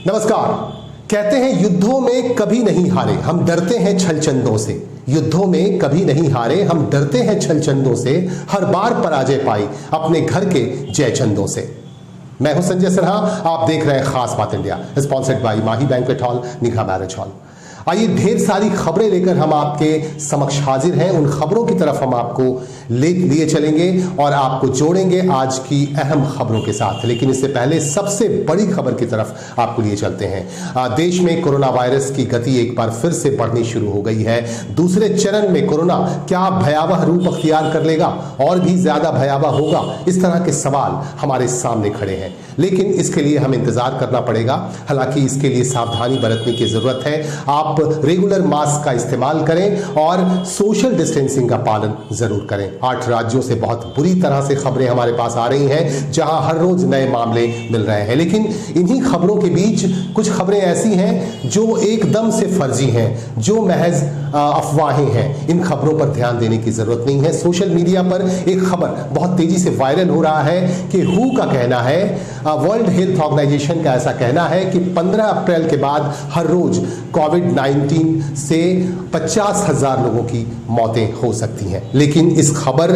नमस्कार। कहते हैं युद्धों में कभी नहीं हारे, हम डरते हैं छलचंदों से। युद्धों में कभी नहीं हारे, हम डरते हैं छलचंदों से, हर बार पराजय पाई अपने घर के जयचंदों से। मैं हूं संजय सिन्हा, आप देख रहे हैं खास बात India, sponsored by Mahi banquet hall, निगाह मैरिज हॉल। आइए ढेर सारी खबरें लेकर हम आपके समक्ष हाजिर हैं। उन खबरों की तरफ हम आपको लिए चलेंगे और आपको जोड़ेंगे आज की अहम खबरों के साथ। लेकिन इससे पहले सबसे बड़ी खबर की तरफ आपको लिए चलते हैं। देश में कोरोना वायरस की गति एक बार फिर से बढ़नी शुरू हो गई है। दूसरे चरण में कोरोना क्या भयावह रूप अख्तियार कर लेगा और भी ज्यादा भयावह होगा, इस तरह के सवाल हमारे सामने खड़े हैं। लेकिन इसके लिए हमें इंतजार करना पड़ेगा। हालांकि इसके लिए सावधानी बरतने की जरूरत है। आप रेगुलर मास्क का इस्तेमाल करें और सोशल डिस्टेंसिंग का पालन जरूर करें। 8 राज्यों से बहुत बुरी तरह से खबरें हमारे पास आ रही हैं, जहां हर रोज नए मामले मिल रहे हैं। लेकिन इन्हीं खबरों के बीच कुछ खबरें ऐसी हैं जो एकदम से फर्जी हैं, जो महज अफवाहें हैं। इन खबरों पर ध्यान देने की जरूरत नहीं है। सोशल मीडिया पर एक खबर बहुत तेजी से वायरल हो रहा है कि हू का कहना है, वर्ल्ड हेल्थ ऑर्गेनाइजेशन का ऐसा कहना है कि 15 अप्रैल के बाद हर रोज कोविड-19 से 50,000 लोगों की मौतें हो सकती हैं। लेकिन इस खबर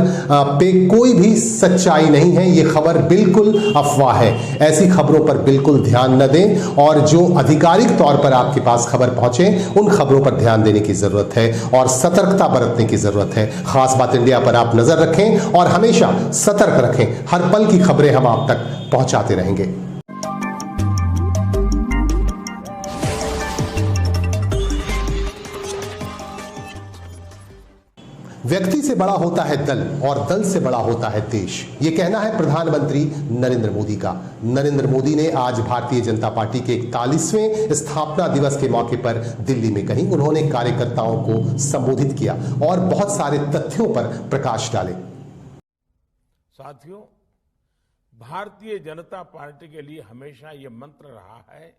पे कोई भी सच्चाई नहीं है। ये खबर बिल्कुल अफवाह है। ऐसी खबरों पर बिल्कुल ध्यान न दें और जो आधिकारिक तौर पर आपके पास खबर पहुंचे, उन खबरों पर ध्यान देने की जरूरत है और सतर्कता बरतने की जरूरत है। खास बात इंडिया पर आप नजर रखें और हमेशा सतर्क रखें। हर पल की खबरें हम आप तक पहुंचाते रहेंगे। व्यक्ति से बड़ा होता है दल और दल से बड़ा होता है देश, ये कहना है प्रधानमंत्री नरेंद्र मोदी का। नरेंद्र मोदी ने आज भारतीय जनता पार्टी के 41वें स्थापना दिवस के मौके पर दिल्ली में कही। उन्होंने कार्यकर्ताओं को संबोधित किया और बहुत सारे तथ्यों पर प्रकाश डाले। साथियों, भारतीय जनता पार्टी के लिए हमेशा ये मंत्र रहा है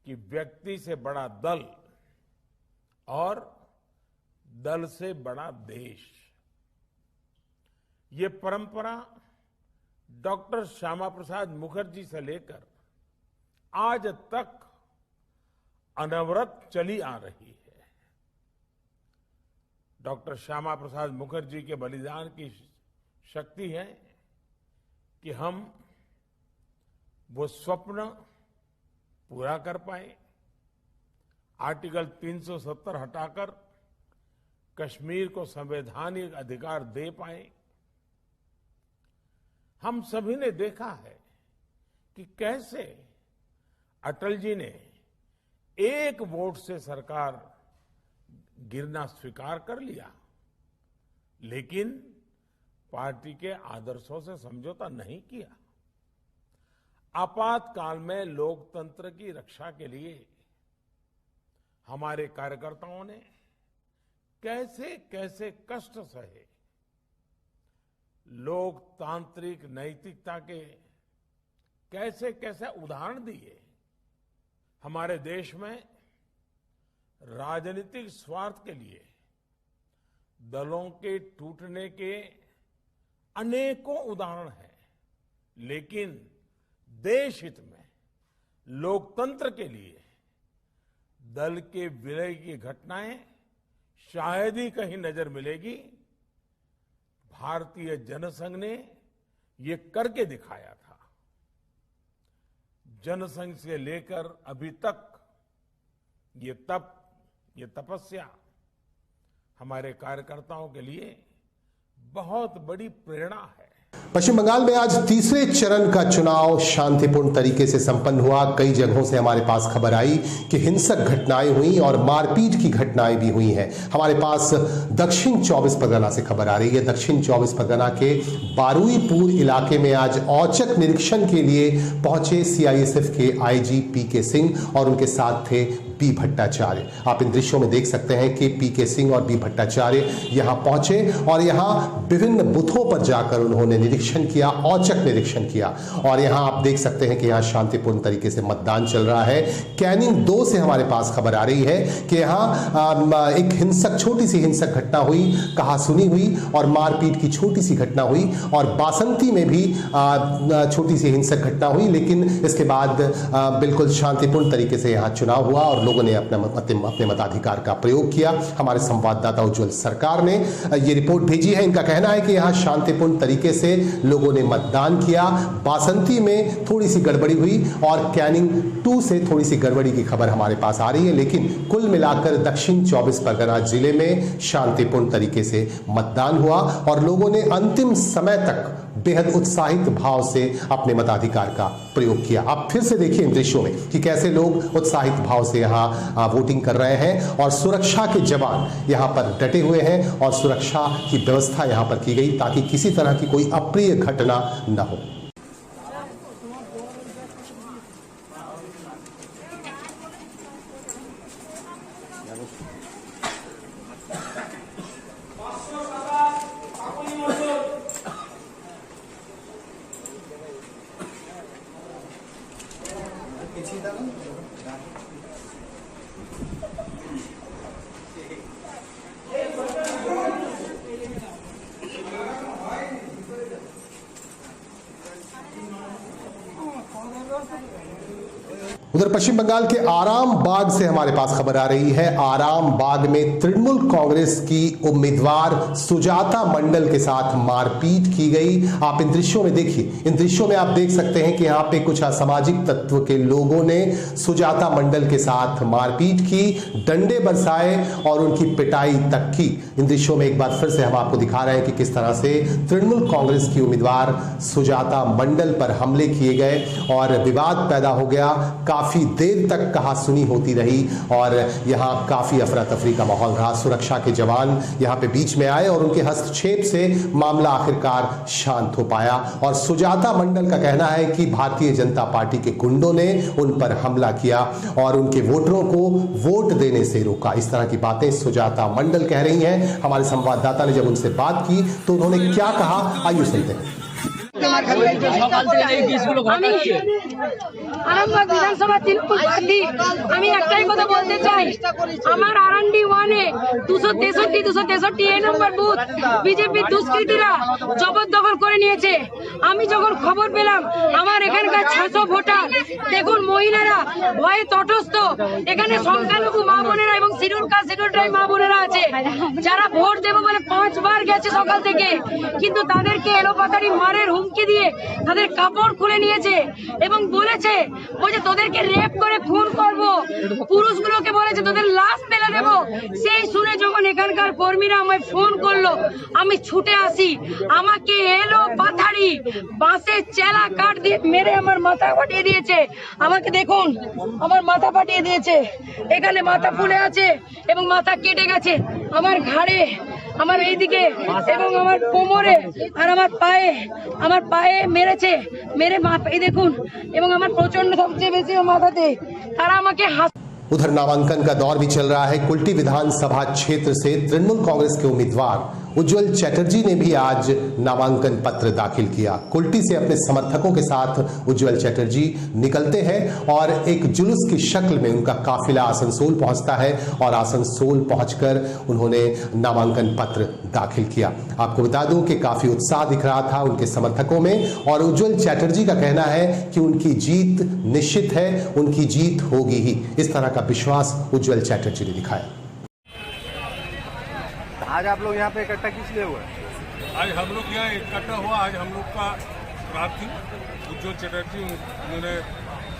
कि व्यक्ति से बड़ा दल और दल से बड़ा देश। ये परंपरा डॉक्टर श्यामा प्रसाद मुखर्जी से लेकर आज तक अनवरत चली आ रही है। डॉक्टर श्यामा प्रसाद मुखर्जी के बलिदान की शक्ति है कि हम वो स्वप्न पूरा कर पाए। आर्टिकल 370 हटाकर कश्मीर को संवैधानिक अधिकार दे पाए। हम सभी ने देखा है कि कैसे अटल जी ने एक वोट से सरकार गिरना स्वीकार कर लिया, लेकिन पार्टी के आदर्शों से समझौता नहीं किया। आपातकाल में लोकतंत्र की रक्षा के लिए हमारे कार्यकर्ताओं ने कैसे कैसे कष्ट सहे। लोकतांत्रिक नैतिकता के कैसे कैसे उदाहरण दिए। हमारे देश में राजनीतिक स्वार्थ के लिए दलों के टूटने के अनेकों उदाहरण हैं, लेकिन देश हित में लोकतंत्र के लिए दल के विलय की घटनाएं शायद ही कहीं नजर मिलेगी। भारतीय जनसंघ ने ये करके दिखाया था। जनसंघ से लेकर अभी तक ये तप, ये तपस्या हमारे कार्यकर्ताओं के लिए बहुत बड़ी प्रेरणा है। पश्चिम बंगाल में आज तीसरे चरण का चुनाव शांतिपूर्ण तरीके से संपन्न हुआ। कई जगहों से हमारे पास खबर आई कि हिंसक घटनाएं हुई और मारपीट की घटनाएं भी हुई हैं। हमारे पास दक्षिण 24 परगना से खबर आ रही है। दक्षिण 24 परगना के बारुईपुर इलाके में आज औचक निरीक्षण के लिए पहुंचे सीआईएसएफ के आईजी पीके सिंह और उनके साथ थे बी भट्टाचार्य। आप इन दृश्यों में देख सकते हैं कि पीके सिंह और बी भट्टाचार्य यहां पहुंचे और यहां विभिन्न बूथों पर जाकर उन्होंने निरीक्षण किया, औचक निरीक्षण किया। और यहां आप देख सकते हैं कि यहां शांतिपूर्ण तरीके से मतदान चल रहा है। कैनिंग 2 से हमारे पास खबर आ रही है कि यहां एक छोटी सी हिंसक घटना हुई, कहासुनी हुई और मारपीट की छोटी सी घटना हुई, और बासंती में भी छोटी सी हिंसक घटना हुई, लेकिन इसके बाद बिल्कुल शांतिपूर्ण तरीके से यहां चुनाव हुआ और लोगों ने अपने मताधिकार का प्रयोग किया। हमारे संवाददाता उज्जवल सरकार ने यह रिपोर्ट भेजी है। इनका कहना है कि यहां शांतिपूर्ण तरीके से लोगों ने मतदान किया। बासंती में थोड़ी सी गड़बड़ी हुई और कैनिंग 2 से थोड़ी सी गड़बड़ी की खबर हमारे पास आ रही है, लेकिन कुल मिलाकर दक्षिण 24 परगना जिले में शांतिपूर्ण तरीके से मतदान हुआ और लोगों ने अंतिम समय तक बेहद उत्साहित भाव से अपने मताधिकार का प्रयोग किया। आप फिर से देखिए इन दृश्यों में कि कैसे लोग उत्साहित भाव से यहां वोटिंग कर रहे हैं और सुरक्षा के जवान यहां पर डटे हुए हैं और सुरक्षा की व्यवस्था यहां पर की गई ताकि किसी तरह की कोई अप्रिय घटना न हो। उधर पश्चिम बंगाल के आराम बाग से हमारे पास खबर आ रही है। आराम बाग में तृणमूल कांग्रेस की उम्मीदवार सुजाता मंडल के साथ मारपीट की गई। आप इन दृश्यों में देखिए, इन दृश्यों में आप देख सकते हैं कि यहाँ पे कुछ असामाजिक तत्व के लोगों ने सुजाता मंडल के साथ मारपीट की, डंडे बरसाए और उनकी पिटाई तक की। इन दृश्यों में एक बार फिर से हम आपको दिखा रहे हैं कि किस तरह से तृणमूल कांग्रेस की उम्मीदवार सुजाता मंडल पर हमले किए गए और विवाद पैदा हो गया। काफी देर तक कहासुनी होती रही और यहां काफी अफरा तफरी का माहौल रहा। सुरक्षा के जवान यहां पे बीच में आए और उनके हस्तक्षेप से मामला आखिरकार शांत हो पाया और सुजाता मंडल का कहना है कि भारतीय जनता पार्टी के गुंडों ने उन पर हमला किया और उनके वोटरों को वोट देने से रोका। इस तरह की बातें सुजाता मंडल कह रही हैं। हमारे संवाददाता ने जब उनसे बात की तो उन्होंने क्या कहा, आइए सुनते हैं। আরামবাগ বিধানসভা তৃণমূল প্রার্থী আমি একটাই কথা বলতে চাই, আমার আরান্ডি 1-এ 263 নম্বর বুথ বিজেপি দুষ্কৃতীরা জবরদখল করে নিয়েছে। আমি যখন খবর পেলাম আমার এখানকার 600 ভোটার, দেখুন মহিলারা ভয়ে তটস্থ, এখানে সংখ্যালঘু মা বোনেরা এবং শিডিউল কাস্ট শিডিউল ট্রাইব মা বোনেরা আছে যারা ভোট দেবো বলে 5 বার গেছে সকাল থেকে, কিন্তু তাদেরকে এলোপাতাড়ি মারের হুমকি দিয়ে তাদের কাপড় খুলে নিয়েছে এবং বলেছে তোদেরকে রেপ করে খুন করব, পুরুষগুলোকে বলেছে তোদের লাশ ফেলে দেব। সেই শুনে যখন এখানকার কর্মীরা আমায় ফোন করলো আমি ছুটে আসি, আমাকে এলো পাথাড়ি বাঁশের চেলা কাঠ দিয়ে মেরে আমার মাথা ফাটিয়ে দিয়েছে। আমাকে দেখুন আমার মাথা ফাটিয়ে দিয়েছে, এখানে মাথা ফুলে আছে এবং মাথা কেটে গেছে, আমার ঘাড়ে, আমার এইদিকে এবং আমার কোমরে আর আমার পায়ে মেরেছে, মেরে এই দেখুন এবং আমার প্রচন্ড সবচেয়ে বেশি মাথাতে তারা আমাকে। उधर नामांकन का दौर भी चल रहा है। कुल्टी विधानसभा क्षेत्र से तृणमूल कांग्रेस के उम्मीदवार उज्जवल चैटर्जी ने भी आज नामांकन पत्र दाखिल किया। कुल्टी से अपने समर्थकों के साथ उज्जवल चैटर्जी निकलते हैं और एक जुलूस की शक्ल में उनका काफिला आसनसोल पहुंचता है और आसनसोल पहुंचकर उन्होंने नामांकन पत्र दाखिल किया। आपको बता दूं कि काफी उत्साह दिख रहा था उनके समर्थकों में और उज्जवल चैटर्जी का कहना है कि उनकी जीत निश्चित है, उनकी जीत होगी ही। इस तरह का विश्वास उज्जवल चैटर्जी ने दिखाया। आज आप लोग यहाँ पे इकट्ठा किस लिए हुआ? आज हम लोग यहाँ इकट्ठा हुआ, आज हम लोग का प्रार्थी उज्जवल चैटर्जी उन्होंने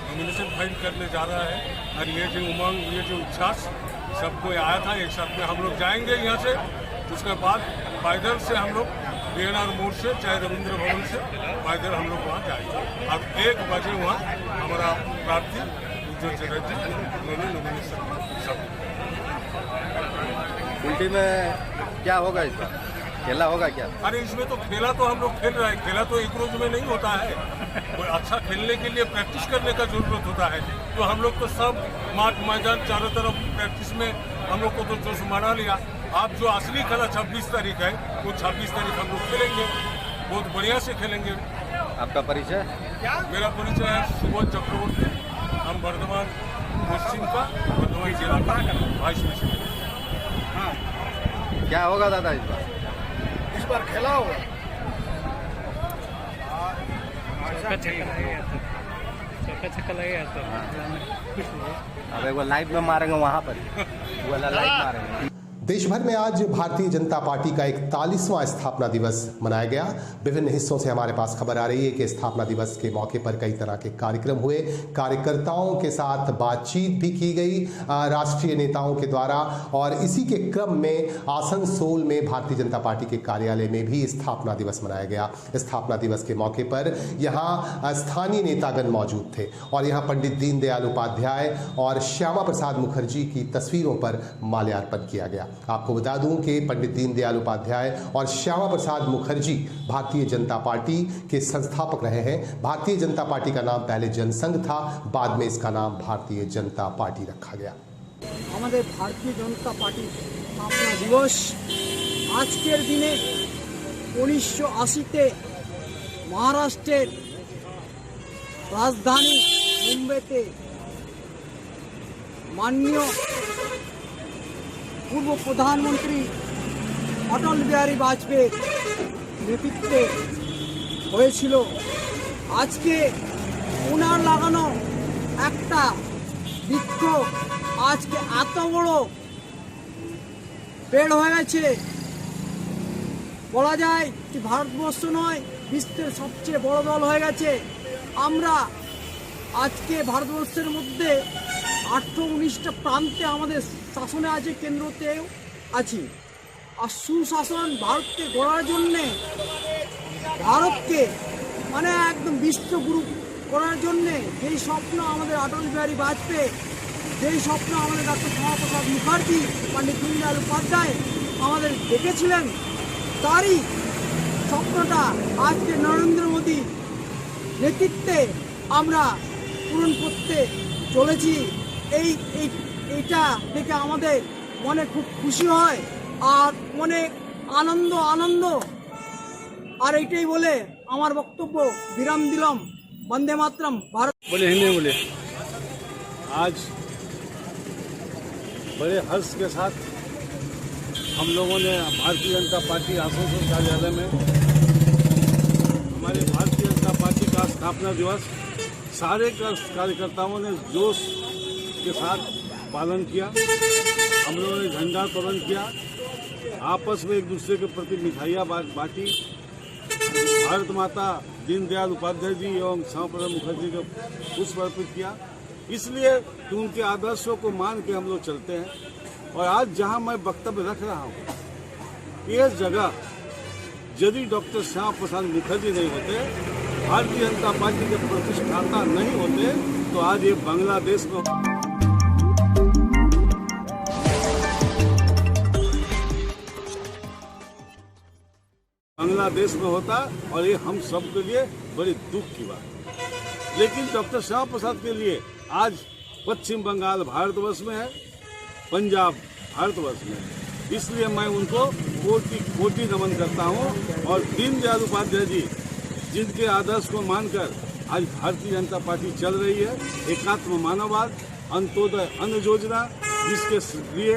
नॉमिनेशन फाइल करने जा रहा है और ये जो उमंग, ये जो उच्छ्वास सबको आया था एक साथ में हम लोग जाएंगे यहाँ से। उसके बाद पैदल से हम लोग बीएनआर मोड़ से चाहे रविंद्र भवन से पैदल हम लोग वहाँ जाएंगे। अब 1 बजे वहाँ हमारा प्रार्थी उज्जवल चैटर्जी उन्होंने नॉमिनेशन सब। कुल्टी में क्या होगा इस बार? खेला होगा क्या? अरे इसमें तो खेला तो हम लोग खेल रहे हैं, खेला तो एक रोज में नहीं होता है। कोई अच्छा खेलने के लिए प्रैक्टिस करने का जरूरत होता है। तो हम लोग तो सब माठ मैदान चारों तरफ प्रैक्टिस में हम लोग को तो जोश मारा लिया। आप जो असली खेला 26 तारीख है, वो 26 तारीख हम लोग खेलेंगे, बहुत बढ़िया से खेलेंगे। आपका परिचय? मेरा परिचय है सुबोध चक्रवर्ती। हम वर्धमान पश्चिम का, वर्धमान जिला का वाइस प्रेसिडेंट। क्या होगा दादा इस बार खेला होगा? चक्का लगेगा तो अब एक लाइव में मारेंगे वहाँ पर, वो लाइव मारेंगे। देश भर में आज भारतीय जनता पार्टी का 41वां स्थापना दिवस मनाया गया। विभिन्न हिस्सों से हमारे पास खबर आ रही है कि स्थापना दिवस के मौके पर कई तरह के कार्यक्रम हुए। कार्यकर्ताओं के साथ बातचीत भी की गई राष्ट्रीय नेताओं के द्वारा, और इसी के क्रम में आसनसोल में भारतीय जनता पार्टी के कार्यालय में भी स्थापना दिवस मनाया गया। स्थापना दिवस के मौके पर यहाँ स्थानीय नेतागण मौजूद थे और यहाँ पंडित दीनदयाल उपाध्याय और श्यामा प्रसाद मुखर्जी की तस्वीरों पर माल्यार्पण किया गया। आपको बता दूं कि पंडित दीनदयाल उपाध्याय और श्यामा प्रसाद मुखर्जी भारतीय जनता पार्टी के संस्थापक रहे हैं। भारतीय जनता पार्टी का नाम पहले जनसंघ था, बाद में इसका नाम भारतीय जनता पार्टी रखा गया। हमारे भारतीय जनता पार्टी स्थापना दिवस आजकेर दिने 1980 महाराष्ट्रेर राजधानी मुंबईते माननीय पूर्व प्रधानमंत्री अटल बिहारी वाजपेयीर नेतृत्वे হয়েছিল। আজকে ওনার লাগানো একটা বৃক্ষ আজকে এত বড় পেড় হয়ে গেছে, বলা যায় যে ভারতবর্ষ নয় বিশ্বের সবচেয়ে বড় দল হয়ে গেছে। আমরা আজকে ভারতবর্ষের মধ্যে 18-19টা প্রান্তে আমাদের শাসনে আছে, কেন্দ্রতেও আছি। আর সুশাসন ভারতকে গড়ার জন্যে, ভারতকে মানে একদম বিশ্বগুরু করার জন্যে যেই স্বপ্ন আমাদের অটল বিহারী বাজপেয়ী, যেই স্বপ্ন আমাদের ডক্টর শ্যামাপ্রসাদ মুখার্জি, পণ্ডিত দীনদয়াল উপাধ্যায় আমাদের দেখেছিলেন, তারই স্বপ্নটা আজকে নরেন্দ্র মোদী নেতৃত্বে আমরা পূরণ করতে চলেছি। এইটা দেখে আমাদের মনে খুব খুশি হয় আর মনে আনন্দ। আর এইটাই বলে আমার বক্তব্য বিরাম দিলাম। বন্দে মাতরম। भारत बोले हिंदी में बोले। आज बड़े हर्ष के साथ हम लोगों ने भारतीय जनता पार्टी आसनसोल कार्यालय में हमारे भारतीय जनता पार्टी का स्थापना दिवस सारे कार्यकर्ताओं ने जोश के साथ पालन किया। हम लोगों ने झंडोत्तोलन किया, आपस में एक दूसरे के प्रति मिठाइयाँ बांटी, भारत माता दीनदयाल उपाध्याय जी एवं श्यामा प्रसाद मुखर्जी को पुष्प अर्पित किया। इसलिए कि उनके आदर्शों को मान के हम लोग चलते हैं। और आज जहां मैं वक्तव्य रख रहा हूं, ये जगह यदि डॉक्टर श्यामा प्रसाद मुखर्जी नहीं होते, भारतीय जनता पार्टी के प्रतिष्ठाता नहीं होते, तो आज ये बांग्लादेश में होता और ये हम सब के लिए बड़ी दुख की बात है। लेकिन डॉक्टर श्यामा प्रसाद के लिए आज पश्चिम बंगाल भारतवर्ष में है, पंजाब भारतवर्ष में है। इसलिए मैं उनको कोटि नमन करता हूँ। और दीनदयाल उपाध्याय जी जिनके आदर्श को मानकर आज भारतीय जनता पार्टी चल रही है, एकात्म मानववाद, अंत्योदय अन्न योजना, जिसके लिए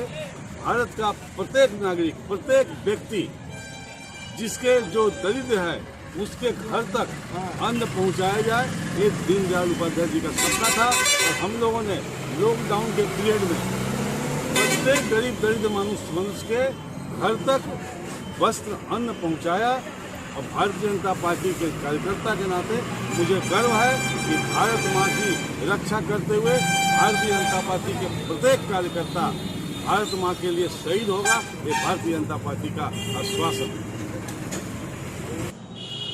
भारत का प्रत्येक नागरिक, प्रत्येक व्यक्ति जिसके जो दरिद्र है उसके घर तक अन्न पहुंचाया जाए, ये दीनदयाल उपाध्याय जी का सपना था। और हम लोगों ने लॉकडाउन के पीरियड में प्रत्येक गरीब दरिद्र मनुष्य के घर तक वस्त्र अन्न पहुंचाया। और भारतीय जनता पार्टी के कार्यकर्ता के नाते मुझे गर्व है कि भारत माँ की रक्षा करते हुए भारतीय जनता पार्टी के प्रत्येक कार्यकर्ता भारत माँ के लिए शहीद होगा, ये भारतीय जनता पार्टी का आश्वासन है।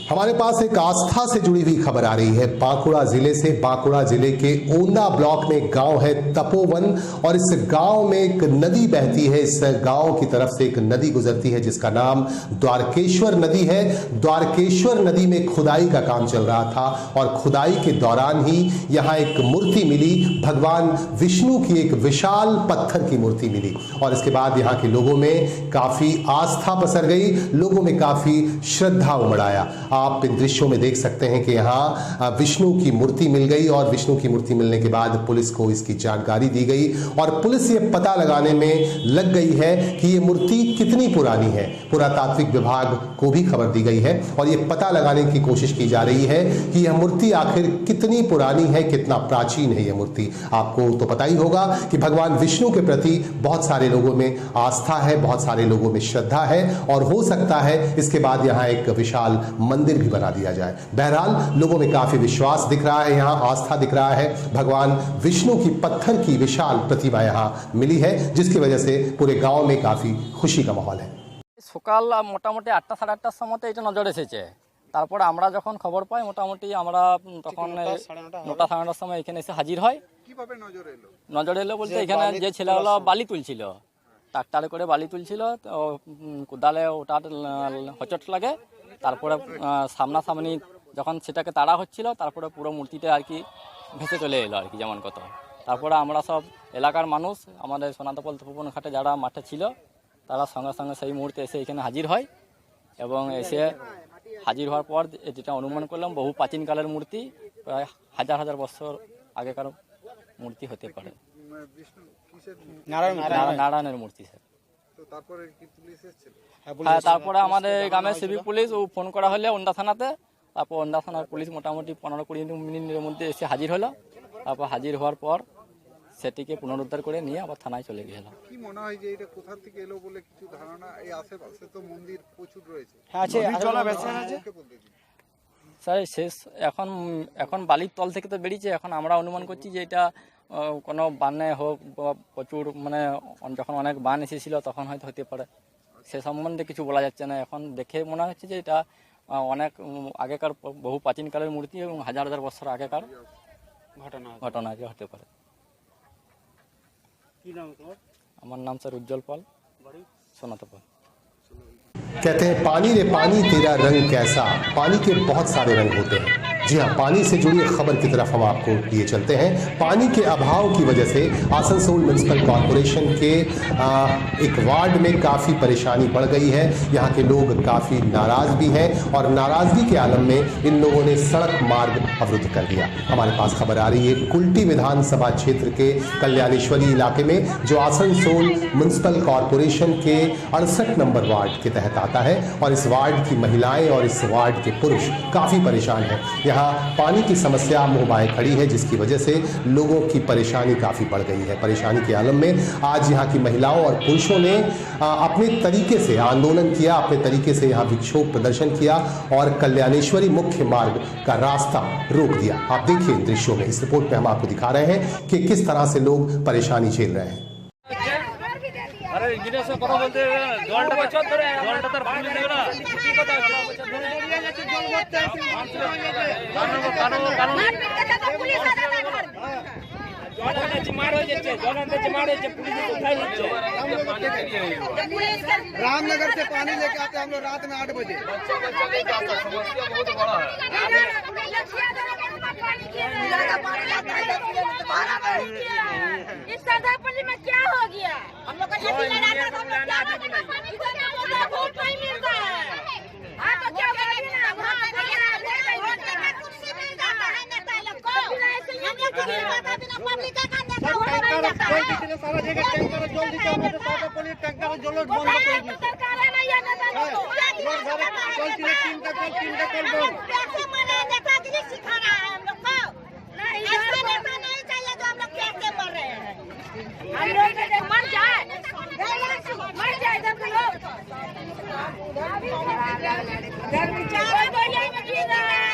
हमारे पास एक आस्था से जुड़ी हुई खबर आ रही है बांकुड़ा जिले से। बांकुड़ा जिले के ओंदा ब्लॉक में एक गांव है तपोवन और इस गांव में एक नदी बहती है। इस गांव की तरफ से एक नदी गुजरती है जिसका नाम द्वारकेश्वर नदी है। द्वारकेश्वर नदी में खुदाई का काम चल रहा था और खुदाई के दौरान ही यहां एक मूर्ति मिली, भगवान विष्णु की एक विशाल पत्थर की मूर्ति मिली और इसके बाद यहां के लोगों में काफी आस्था पसर गई, लोगों में काफी श्रद्धा उमड़ आया। आप इन दृश्यों में देख सकते हैं कि यहाँ विष्णु की मूर्ति मिल गई और विष्णु की मूर्ति मिलने के बाद पुलिस को इसकी जानकारी दी गई और पुलिस ये पता लगाने में लग गई है कि ये मूर्ति कितनी पुरानी है। पुरातात्विक विभाग को भी खबर दी गई है और ये पता लगाने की कोशिश की जा रही है कि यह मूर्ति आखिर कितनी पुरानी है, कितना प्राचीन है यह मूर्ति। आपको तो पता ही होगा कि भगवान विष्णु के प्रति बहुत सारे लोगों में आस्था है, बहुत सारे लोगों में श्रद्धा है और हो सकता है इसके बाद यहाँ एक विशाल मंदिर भी बना दिया जाए। बहरहाल लोगों में काफी विश्वास दिख रहा है, यहाँ आस्था दिख रहा है। भगवान विष्णु की पत्थर की विशाल प्रतिमा यहाँ मिली है जिसकी वजह से पूरे गांव में काफी खुशी का माहौल है। সকাল মোটামুটি 8টা সাড়ে 8টার সময়তে এটা নজর এসেছে। তারপর আমরা যখন খবর পাই মোটামুটি আমরা তখন 9টা সাড়ে 9টার সময় এখানে এসে হাজির হয়। কিভাবে নজর এলো বলতে এখানে যে ছেলেগুলো বালি তুলছিল, ট্রাক্টরে করে বালি তুলছিল, তো কোদালে ওটা হচট লাগে। তারপরে সামনাসামনি যখন সেটাকে তাড়া হচ্ছিল তারপরে পুরো মূর্তিটা আর কি ভেসে চলে এলো আর কি যেমন কত। তারপরে আমরা সব এলাকার মানুষ আমাদের সোনাতপল তপোবন ঘাটে যারা মাঠে ছিল তারা সঙ্গে সঙ্গে সেই মুহূর্তে এসে এখানে হাজির হয় এবং এসে হাজির হওয়ার পর যেটা অনুমান করলাম বহু প্রাচীনকালের মূর্তি, প্রায় হাজার হাজার বছর আগেকার মূর্তি হতে পারে। নারায়ণের মূর্তি স্যার। হ্যাঁ, তারপরে আমাদের গ্রামের সিভিক পুলিশ ও ফোন করা হলে ওন্ডা থানাতে, তারপর ওন্ডা থানার পুলিশ মোটামুটি 15-20 মিনিটের মধ্যে এসে হাজির হলো। তারপর হাজির হওয়ার পর সেটিকে পুনরুদ্ধার করে নিয়ে আবার থানায় চলে গেল। কি মনে হয় যে এটা কোথা থেকে এলো বলে কিছু ধারণা? এই আশেপাশে তো মন্দির প্রচুর রয়েছে। হ্যাঁ আছে, চলা বেঁচে আছে স্যার। শেষ এখন বালির তল থেকে তো বেরিয়েছে, এখন আমরা অনুমান করছি যে এটা কোনো বানে হোক বা প্রচুর মানে যখন অনেক বান এসেছিল তখন হয়তো হতে পারে, সে সম্বন্ধে কিছু বলা যাচ্ছে না। এখন দেখে মনে হচ্ছে যে এটা অনেক আগেকার বহু প্রাচীনকালের মূর্তি এবং হাজার হাজার বছর আগেকার ঘটনা হতে পারে। আমার নাম স্যার উজ্জ্বল পাল, সোনাতপল। कहते हैं पानी रे पानी तेरा रंग कैसा। पानी के बहुत सारे रंग होते हैं। जी हाँ, पानी से जुड़ी खबर की तरफ हम आपको लिए चलते हैं। पानी के अभाव की वजह से आसनसोल म्युनिसिपल कॉरपोरेशन के एक वार्ड में काफ़ी परेशानी बढ़ गई है। यहाँ के लोग काफ़ी नाराज़ भी हैं और नाराज़गी के आलम में इन लोगों ने सड़क मार्ग अवरुद्ध कर दिया। हमारे पास खबर आ रही है कुल्टी विधानसभा क्षेत्र के कल्याणेश्वरी इलाके में, जो आसनसोल म्युनिसिपल कॉरपोरेशन के 68 नंबर वार्ड के तहत आता है और इस वार्ड की महिलाएं और इस वार्ड के पुरुष काफ़ी परेशान हैं। यहाँ पानी की समस्या मुंह बाए खड़ी है जिसकी वजह से लोगों की परेशानी काफ़ी बढ़ गई है। परेशानी के आलम में आज यहाँ की महिलाओं और पुरुषों ने अपने तरीके से आंदोलन किया, अपने तरीके से यहाँ विक्षोभ प्रदर्शन किया और कल्याणेश्वरी मुख्य मार्ग का रास्ता रोक दिया। आप देखिए इन दृश्यों में, इस रिपोर्ट में हम आपको दिखा रहे हैं कि किस तरह से लोग परेशानी झेल रहे हैं। अरे इंजीनियर से কথা বলতে জলটা বছর ধরে জলটা তার পুলিশ দেবে না কি কথা জল করতে আছে কারণ পুলিশ আদা করে জল মার হয়ে যাচ্ছে, জল আনতে মার হয়ে যাচ্ছে, পুলিশ উঠাই নিচ্ছে। रामनगर से पानी लेके आते हम लोग रात में 8 बजे। समस्या बहुत बड़ा है। इस सरदारपल्ली में क्या हो गया? हम लोग का खेती लगाता था, हम लोग क्या इधर वोट नहीं मिलता है। हाँ तो क्या करेंगे ना, वहाँ वोट करना कुर्सी मिल जाता है नेता लोग को। हम लोग को माता बिना पब्लिक का नेता वोट नहीं जाता है। सारा जगह टैंकर जल दीजिए, हमारे सरदारपल्ली टैंकर जल बंद कर दीजिए। सरकार है ना ये नेता लोग को कल 3 कल बोल कैसे मरे नेतागिरी सिखा रहा है हम लोग को। ऐसा नेता नहीं चाहिए जो हम लोग कैसे मर रहे हैं। हम लोग मर जाए इधर के लोग। पानी नहीं गिर रहा है।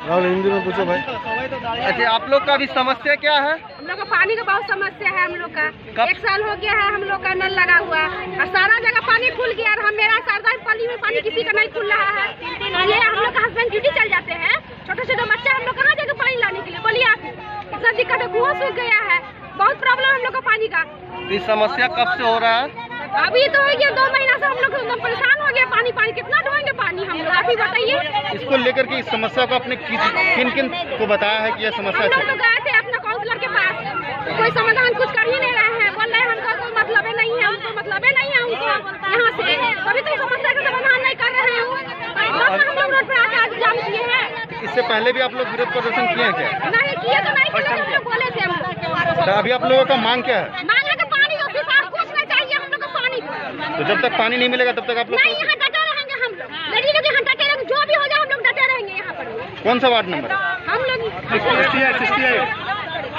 हिंदी में पूछो भाई। अच्छा, आप लोग का भी समस्या क्या है? हम लोग का पानी का बहुत समस्या है। हम लोग का 1 साल हो गया है हम लोग का नल लगा हुआ और सारा जगह पानी खुल गया और मेरा सरदार पानी में पानी किसी का नहीं खुल रहा है। ये हम लोग का हस्बैंड ड्यूटी चल जाते हैं, छोटे छोटे बच्चे हम लोग कहाँ जाएंगे पानी लाने के लिए? बोलिए आप, इतना दिक्कत है, कुआं सूख गया है, बहुत प्रॉब्लम हम लोग का पानी का। ये समस्या कब से हो रहा है? अभी तो ये 2 महीना से हम लोग एकदम परेशान हो गए। पानी कितना ढोएंगे पानी हम लोग, आप ही बताइए। इसको लेकर के इस समस्या को आपने किन किन को बताया है कि यह समस्या हम लोग तो गए थे अपना काउंसलर के पास, कोई समाधान कुछ कर ही नहीं रहे हैं। बोल रहे हैं हमको कोई मतलब नहीं है, हमको मतलब नहीं है उनको यहाँ से, कभी तो समस्या का समाधान नहीं कर रहे हैं। हम लोग रोड पर आके आज जाम किए हैं। इससे पहले भी आप लोग विरोध प्रदर्शन किए हैं क्या? नहीं किए तो नहीं किए, हम लोग बोले थे। हम अभी आप लोगों का मांग क्या है? मांगे तो पानी और सिर्फ कुछ नहीं चाहिए हम लोग को पानी। तो जब तक पानी नहीं मिलेगा तब तक आप लोग नहीं, यहाँ डटे रहेंगे हम लोग, लेडी लोग यहाँ डटे रहेंगे, जो भी हो जाए हम लोग डटे रहेंगे यहाँ पर। कौन सा वार्ड नंबर है? हम लोग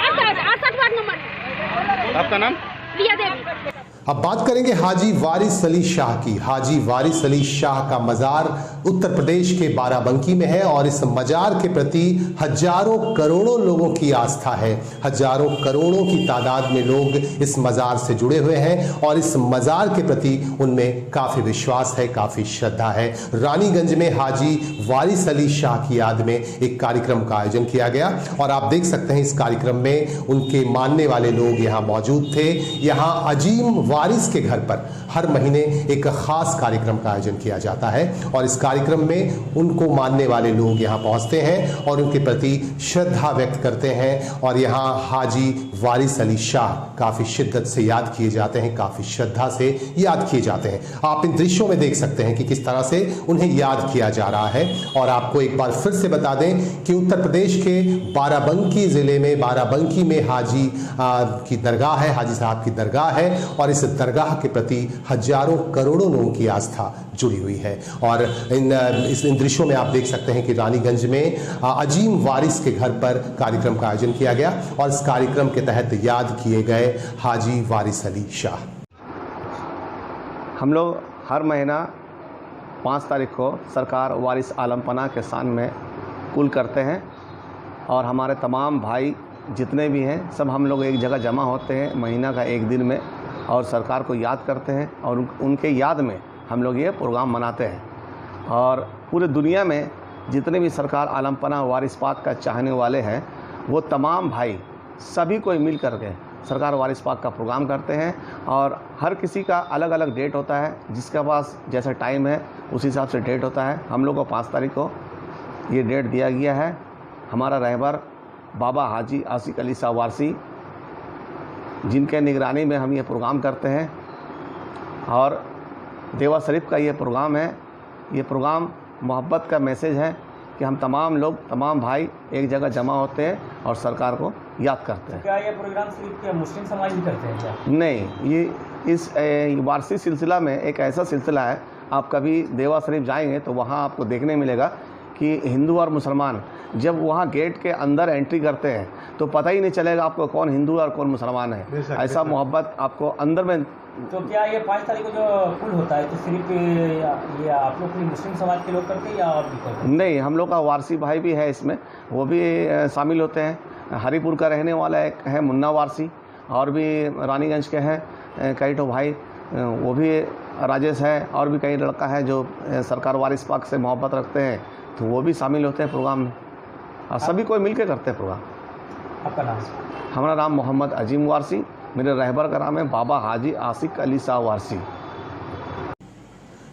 68 वार्ड नंबर। आपका नाम? प्रिया देवी। अब बात करेंगे हाजी वारिस अली शाह की। हाजी वारिस अली शाह का मजार उत्तर प्रदेश के बाराबंकी में है और इस मजार के प्रति हजारों करोड़ों लोगों की आस्था है। हजारों करोड़ों की तादाद में लोग इस मजार से जुड़े हुए हैं और इस मजार के प्रति उनमें काफी विश्वास है, काफी श्रद्धा है। रानीगंज में हाजी वारिस अली शाह की याद में एक कार्यक्रम का आयोजन किया गया और आप देख सकते हैं इस कार्यक्रम में उनके मानने वाले लोग यहाँ मौजूद थे। यहाँ अजीम वारिस के घर पर हर महीने एक खास कार्यक्रम का आयोजन किया जाता है और इस कार्यक्रम में उनको मानने वाले लोग यहाँ पहुंचते हैं और उनके प्रति श्रद्धा व्यक्त करते हैं और यहाँ हाजी वारिस अली शाह काफी शिद्दत से याद किए जाते हैं, काफी श्रद्धा से याद किए जाते हैं। आप इन दृश्यों में देख सकते हैं कि किस तरह से उन्हें याद किया जा रहा है। और आपको एक बार फिर से बता दें कि उत्तर प्रदेश के बाराबंकी जिले में बाराबंकी में हाजी की दरगाह है, हाजी साहब की दरगाह है और इस दरगाह के प्रति हजारों करोड़ों लोगों की आस्था जुड़ी हुई है। और इन दृश्यों में आप देख सकते हैं कि रानीगंज में अजीम वारिस के घर पर कार्यक्रम का आयोजन किया गया और इस कार्यक्रम के तहत याद किए गए हाजी वारिस अली शाह। हम लोग हर महीना 5 तारीख को सरकार वारिस आलम पनाह के शान में कुल करते हैं और हमारे तमाम भाई जितने भी हैं सब हम लोग एक जगह जमा होते हैं महीना का एक दिन में और सरकार को याद करते हैं और उनके याद में हम लोग ये प्रोग्राम मनाते हैं। और पूरे दुनिया में जितने भी सरकार आलम पनाह वारिस पाक का चाहने वाले हैं वो तमाम भाई सभी कोई मिल करके सरकार वारिस पाक का प्रोग्राम करते हैं और हर किसी का अलग अलग डेट होता है, जिसके पास जैसा टाइम है उस हिसाब से डेट होता है। हम लोग को 5 तारीख को ये डेट दिया गया है। हमारा रहबर बाबा हाजी आसिक अली शाह वारसी जिनके निगरानी में हम ये प्रोग्राम करते हैं और देवा शरीफ का ये प्रोग्राम है। ये प्रोग्राम मोहब्बत का मैसेज है कि हम तमाम लोग तमाम भाई एक जगह जमा होते हैं और सरकार को याद करते हैं। क्या ये प्रोग्राम सिर्फ मुस्लिम समाज ही करते हैं क्या? नहीं, ये इस वारसी सिलसिला में एक ऐसा सिलसिला है, आप कभी देवा शरीफ जाएंगे तो वहाँ आपको देखने मिलेगा कि हिंदू और मुसलमान जब वहाँ गेट के अंदर एंट्री करते हैं तो पता ही नहीं चलेगा आपको कौन हिंदू और कौन मुसलमान है। ऐसा मोहब्बत आपको अंदर में। तो क्या ये 5 तारीख को जो कुल होता है तो सिर्फ ये आप लोग मुस्लिम समाज के लोग करते हैं या और भी करते हैं? नहीं, हम लोग का वारसी भाई भी है इसमें, वो भी शामिल होते हैं। हरिपुर का रहने वाला एक है मुन्ना वारसी और भी रानीगंज के हैं कई ठो भाई, वो भी राजेश है और भी कई लड़का है जो सरकार वारिस पाक से मोहब्बत रखते हैं तो वो भी शामिल होते हैं प्रोग्राम में और सभी कोई मिल के करते हैं प्रोग्राम। आपका नाम? हमारा नाम मोहम्मद अजीम वारसी, मेरे रहबर का नाम है बाबा हाजी आसिक अली शाह वारसी।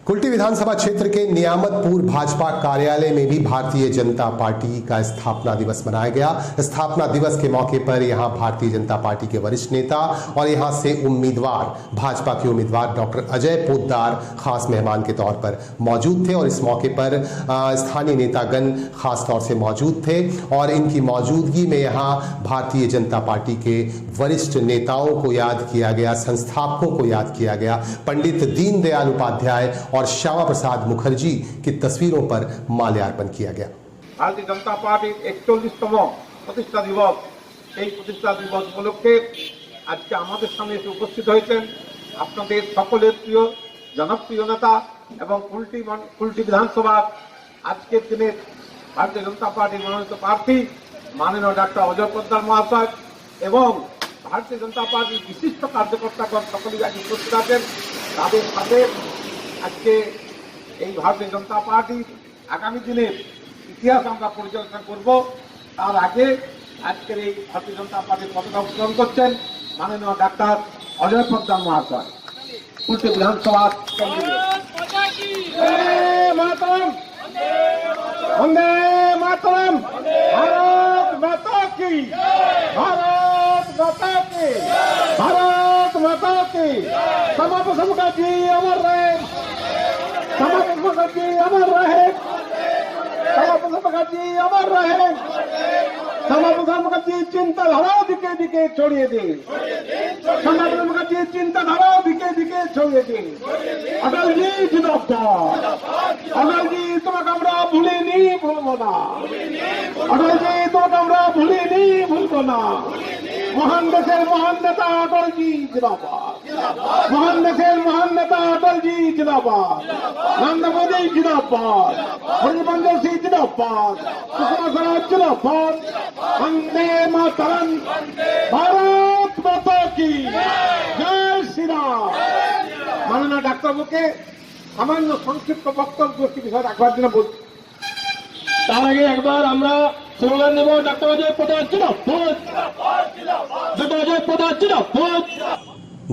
कुल्टी विधानसभा क्षेत्र के नियामतपुर भाजपा कार्यालय में भी भारतीय जनता पार्टी का स्थापना दिवस मनाया गया। स्थापना दिवस के मौके पर यहां भारतीय जनता पार्टी के वरिष्ठ नेता और यहां से उम्मीदवार भाजपा के उम्मीदवार डॉक्टर अजय पोद्दार खास मेहमान के तौर पर मौजूद थे और इस मौके पर स्थानीय नेतागण खास तौर से मौजूद थे और इनकी मौजूदगी में यहां भारतीय जनता पार्टी के वरिष्ठ नेताओं को याद किया गया, संस्थापकों को याद किया गया। पंडित दीनदयाल उपाध्याय और श्यामा प्रसाद मुखर्जी की तस्वीरों पर माल्यार्पण किया गया। भारतीय जनता पार्टी 41तम प्रतिष्ठा दिवस, এই প্রতিষ্ঠা দিবস উপলক্ষে আজকে আমাদের সামনে এসে উপস্থিত হয়েছেন আপনাদের সকলের প্রিয় জনপ্রিয় নেতা এবং কুল্টি বিধানসভা আজকের দিনে भारतीय जनता पार्टी मनोनीत प्रार्थी माननीय डॉक्टर अजय पोद्दार महाशय एवं भारतीय जनता पार्टी विशिष्ट कार्यकर्तागण सकलेই আজ উপস্থিত আছেন। তাদের সাথে আজকে এই ভারতীয় জনতা পার্টি আগামী দিনের ইতিহাস আমরা পরিচালনা করব। তার আগে আজকের এই ভারতীয় জনতা পার্টির পতাকা উত্তোলন করছেন মাননীয় ডাক্তার অজয় পোদ্দার মহাশয়, কুলটি বিধানসভা মাতরম, বন্দে মাতরম, ভারত মাতা কি, भारत माता की, भारत माता की। समापन मुखर्जी अमर रहे, समापन मुखर्जी अमर रहे, समापन मुखर्जी अमर रहे, समापन मुखर्जी चिंताधारा दिखे दिखे छोड़िए दे, समापन मुखर्जी चिंताधारा दिखे दिखे छोड़िए दे। अटल जी जिंदाबाद, अटल जी तुम्हें আমরা ভুলিনি ভুলবো না, अटल जी तुम्हें আমরা ভুলিনি ভুলবো না। মহান দেশের মহান নেতা অটল জি জিন্দাবাদ, মহান দেশের মহান নেতা অটল জি জিন্দাবাদ, নরেন্দ্র মোদী জিন্দাবাদ, হরিবন্দর সিং জিন্দাবাদ, সুষমা স্বরাজ জিন্দাবাদ, বন্দে মাতরম, ভারত মাতা কি জয় শ্রীরাম। মাননীয় ডাক্তারবাবুকে সামান্য সংক্ষিপ্ত বক্তব্য একটি বিষয় রাখবার জন্য বলছি। তার আগে একবার আমরা স্লোগান নেব, ডাক্তার অজয় পোদ্দার জিন্দাবাদ, ডাক্তার অজয় পোদ্দার জিন্দাবাদ।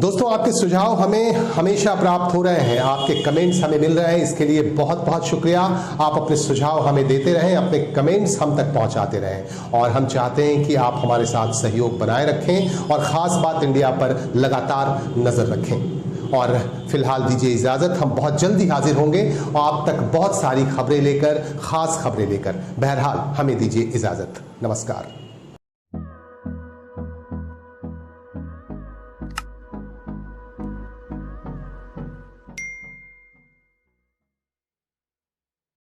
दोस्तों, आपके सुझाव हमें हमेशा प्राप्त हो रहे हैं, आपके कमेंट्स हमें मिल रहे हैं, इसके लिए बहुत बहुत शुक्रिया। आप अपने सुझाव हमें देते रहें, अपने कमेंट्स हम तक पहुंचाते रहें और हम चाहते हैं कि आप हमारे साथ सहयोग बनाए रखें और ख़ास बात इंडिया पर लगातार नज़र रखें। और फिलहाल दीजिए इजाज़त, हम बहुत जल्दी हाजिर होंगे और आप तक बहुत सारी खबरें लेकर, ख़ास खबरें लेकर। बहरहाल हमें दीजिए इजाज़त, नमस्कार।